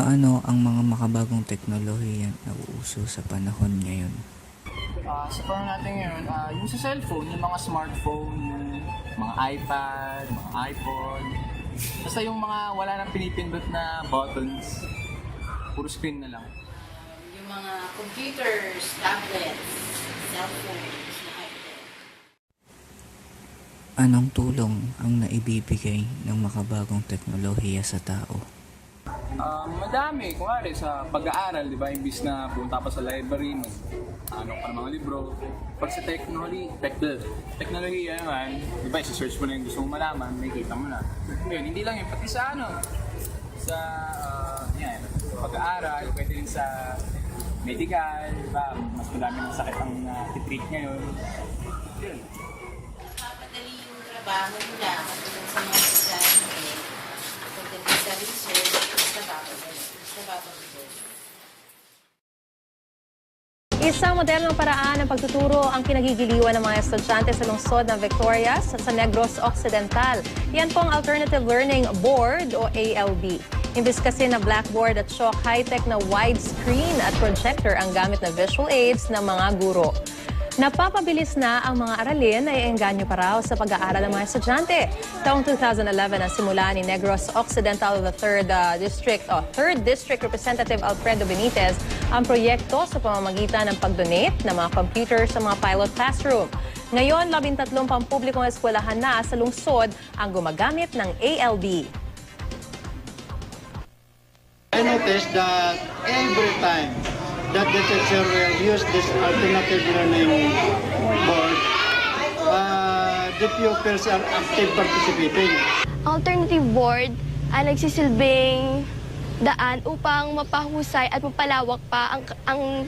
Paano ang mga makabagong teknolohiya na uuso sa panahon ngayon? Sa panahon natin ngayon, yung sa cellphone, yung mga smartphone, yung mga iPad, mga iPhone, basta yung mga wala nang pinipindot na buttons, puro screen na lang. Yung mga computers, tablets, cellphones, na iPad. Anong tulong ang naibibigay ng makabagong teknolohiya sa tao? Madami, kunwari sa pag-aaral, di ba, imbis na punta pa sa library, ano pa ng mga libro. Pag sa teknolohiya naman, di ba, search mo na yung gusto mong malaman, may kita mo na. Ngayon, hindi lang yun, pati sa yan, pag-aaral, pwede rin sa medical, di ba, mas madami ng sakit ang titreat ngayon. Yun. Nakapadali yung trabaho nila katulad sa mga estudyante. Pagdating sa research, basta bababalik. Isang modernong paraan ng pagtuturo ang kinagigiliwan ng mga estudyante sa lungsod ng Victorias sa Negros Occidental. Yan po ang Alternative Learning Board o ALB. Imbis kasi na blackboard at chalk, high-tech na widescreen at projector ang gamit na visual aids ng mga guro. Napapabilis na ang mga aralin ay engganyo pa raw sa pag-aaral ng mga estudyante. Taong 2011 ang simula ni Negros Occidental the 3rd District Representative Alfredo Benitez ang proyekto sa pamamagitan ng pag-donate ng mga computer sa mga pilot classroom. Ngayon, 13 pampublikong eskwelahan na sa lungsod ang gumagamit ng ALB. I noticed that every time that the teacher will use this alternative learning board, the pupils are active participating. Alternative board ay nagsisilbing daan upang mapahusay at mapalawak pa ang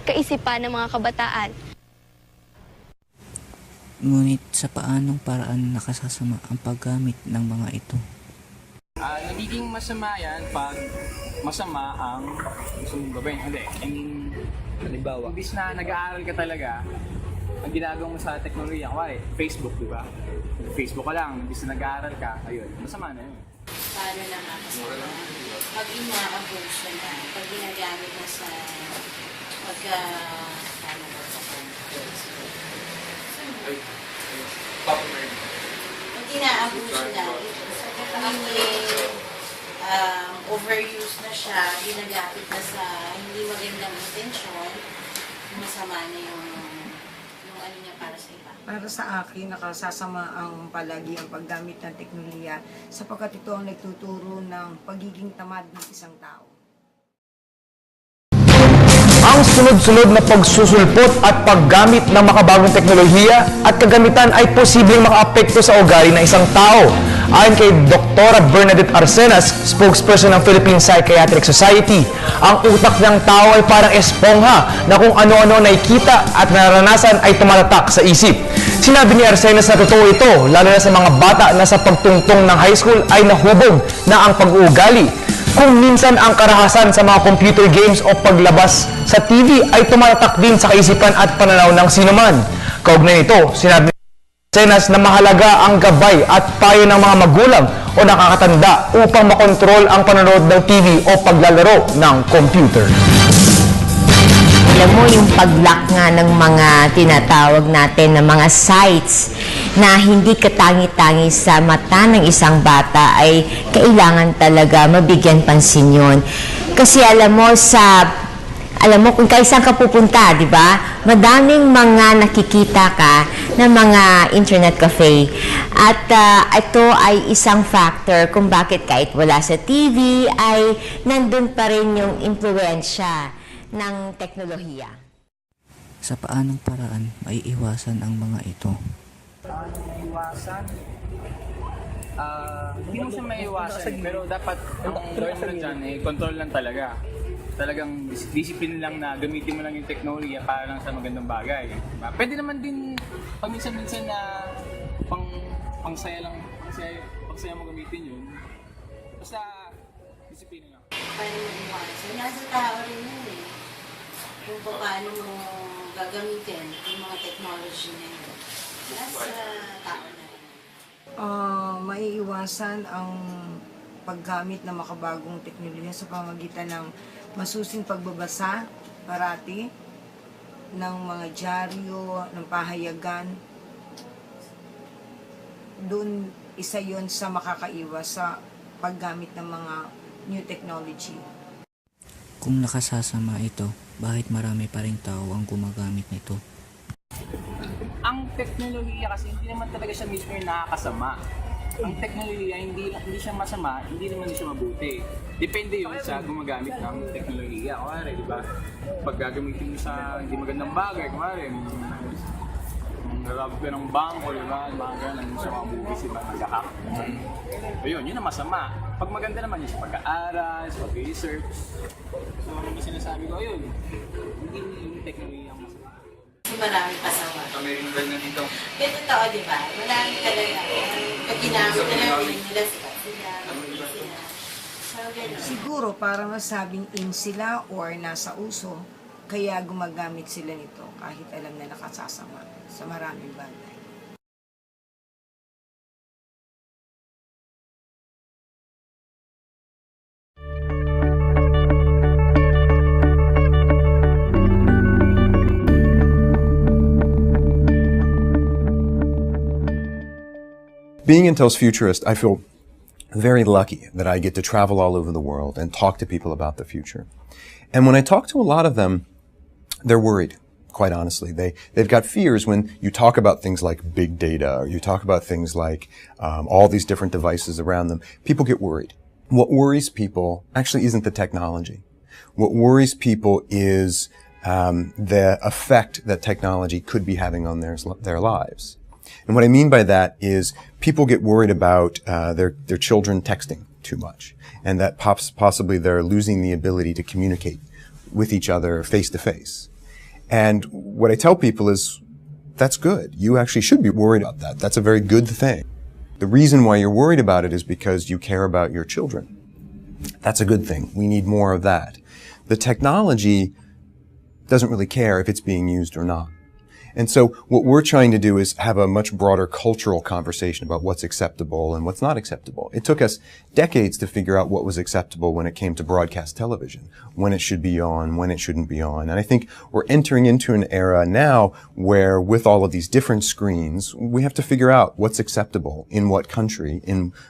kaisipan ng mga kabataan. Ngunit sa paanong paraan nakasasama ang paggamit ng mga ito? Nagiging masama yan pag masama ang gusto mong gawin. Hindi, halimbawa, imbis na nag-aaral ka talaga, ang ginagawa mo sa teknolohiya, kuwari, Facebook, di ba? Facebook ka lang, imbis na nag-aaral ka, ayun, masama na yun. Paano nakakasama? Pag ina-abortion na, pag ginagamit na sa paano ba sa pag ina-abortion na, meaning overuse na siya, ginagamit na sa hindi magandang intensyon, masama na yung ano niya para sa iba. Para sa akin, nakasasama ang palagi ang paggamit ng teknolohiya sapagkat ito ang nagtuturo ng pagiging tamad ng isang tao. Ang sunod-sunod na pagsusulpot at paggamit ng makabagong teknolohiya at kagamitan ay posibleng makaapekto sa ugali ng isang tao. Ayon kay Dr. Bernadette Arsenas, spokesperson ng Philippine Psychiatric Society, ang utak ng tao ay parang espongha na kung ano-ano nakikita at naranasan ay tumatatak sa isip. Sinabi ni Arsenas na totoo ito, lalo na sa mga bata na sa pagtungtong ng high school ay nahubog na ang pag-uugali. Kung minsan ang karahasan sa mga computer games o paglabas sa TV ay tumatatak din sa kaisipan at pananaw ng sinuman. Kaugnay nito, sinabi ni Arsenas na mahalaga ang gabay at payo ng mga magulang o nakakatanda upang makontrol ang panonood ng TV o paglalaro ng computer. Alam mo, yung pag-lock nga ng mga tinatawag natin na mga sites na hindi katangi-tangi sa mata ng isang bata ay kailangan talaga mabigyan pansin yun. Kasi alam mo, kung kaisan ka pupunta, di ba? Madaming mga nakikita ka na mga internet cafe. At ito ay isang factor kung bakit kahit wala sa TV ay nandun pa rin yung impluensya ng teknolohiya. Sa paanong paraan maiiwasan ang mga ito? Iwasan? Hindi mo siya maiiwasan, pero dapat ang learn mo dyan control lang talaga. Talagang discipline lang na gamitin mo lang yung teknolohiya para lang sa magandang bagay. Diba? Pwede naman din paminsan-minsan na pangsaya mo gamitin yun. Basta discipline lang. Paano mo iwasan? Nasa tao rin yun eh. Kung paano mo gagamitin yung mga technology na yun. Nasa tao na rin. Maiiwasan ang paggamit ng makabagong teknolohiya sa pamamagitan ng masusing pagbabasa parati ng mga dyaryo, ng pahayagan. Doon isa yon sa makakaiwas sa paggamit ng mga new technology. Kung nakasasama ito, bakit marami pa rin tao ang gumagamit nito? Ang teknolohiya kasi hindi naman talaga siya mismo yung nakakasama. Ang teknolohiya hindi siya masama, hindi naman siya mabuti. Depende yun sa gumagamit ng teknolohiya. Kumari, di ba? Pag gagamitin mo sa hindi magandang bagay, kumari, nag-rob ka ng bangko, di ba? Mga ganun, sa mga movies, di ba? Nag-hack. Ayun, yun ang masama. Pag maganda naman yun sa pag-aaral, sa pag-research. So, yung sinasabi ko, ayun, hindi yung teknolohiya ang masama. Marami pasama. Kami rin ganyan dito. Kaya totoo, di ba? Marami talaga. Pag ginamit na lang nila sila. So, ganun. Siguro para masabing in sila or nasa uso, kaya gumagamit sila nito kahit alam na nakasasama sa maraming bagay. Being Intel's futurist, I feel very lucky that I get to travel all over the world and talk to people about the future. And when I talk to a lot of them, they're worried, quite honestly. They've got fears when you talk about things like big data, or you talk about things like all these different devices around them. People get worried. What worries people actually isn't the technology. What worries people is the effect that technology could be having on their lives. And what I mean by that is people get worried about their children texting too much, and that possibly they're losing the ability to communicate with each other face to face. And what I tell people is, that's good. You actually should be worried about that. That's a very good thing. The reason why you're worried about it is because you care about your children. That's a good thing. We need more of that. The technology doesn't really care if it's being used or not. And so what we're trying to do is have a much broader cultural conversation about what's acceptable and what's not acceptable. It took us decades to figure out what was acceptable when it came to broadcast television, when it should be on, when it shouldn't be on. And I think we're entering into an era now where with all of these different screens, we have to figure out what's acceptable in what country,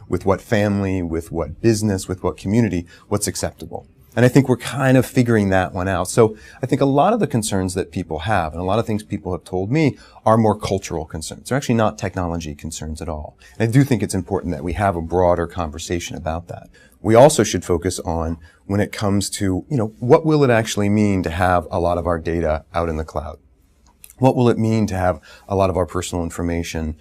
with what family, with what business, with what community, what's acceptable. And I think we're kind of figuring that one out. So I think a lot of the concerns that people have, and a lot of things people have told me, are more cultural concerns. They're actually not technology concerns at all. And I do think it's important that we have a broader conversation about that. We also should focus on, when it comes to, what will it actually mean to have a lot of our data out in the cloud? What will it mean to have a lot of our personal information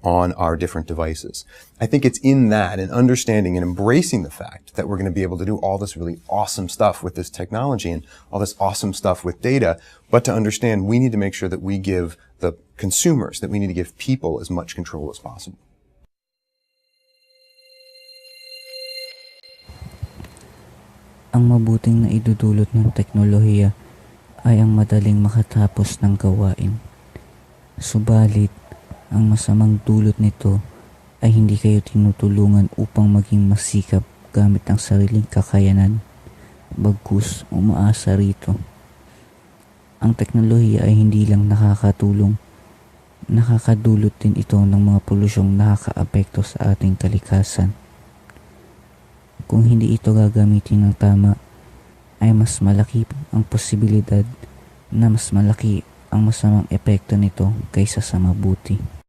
on our different devices? I think it's in that and understanding and embracing the fact that we're going to be able to do all this really awesome stuff with this technology and all this awesome stuff with data, but to understand we need to make sure that we give the consumers, that we need to give people as much control as possible. Ang mabuting na idudulot ng teknolohiya ay ang madaling makatapos ng gawain. Subalit, ang masamang dulot nito ay hindi kayo tinutulungan upang maging masikap gamit ang sariling kakayanan, bagkus umaasa rito. Ang teknolohiya ay hindi lang nakakatulong, nakakadulot din ito ng mga polusyong nakakaapekto sa ating kalikasan. Kung hindi ito gagamitin ng tama, ay mas malaki ang posibilidad na mas malaki ang masamang epekto nito kaysa sa mabuti.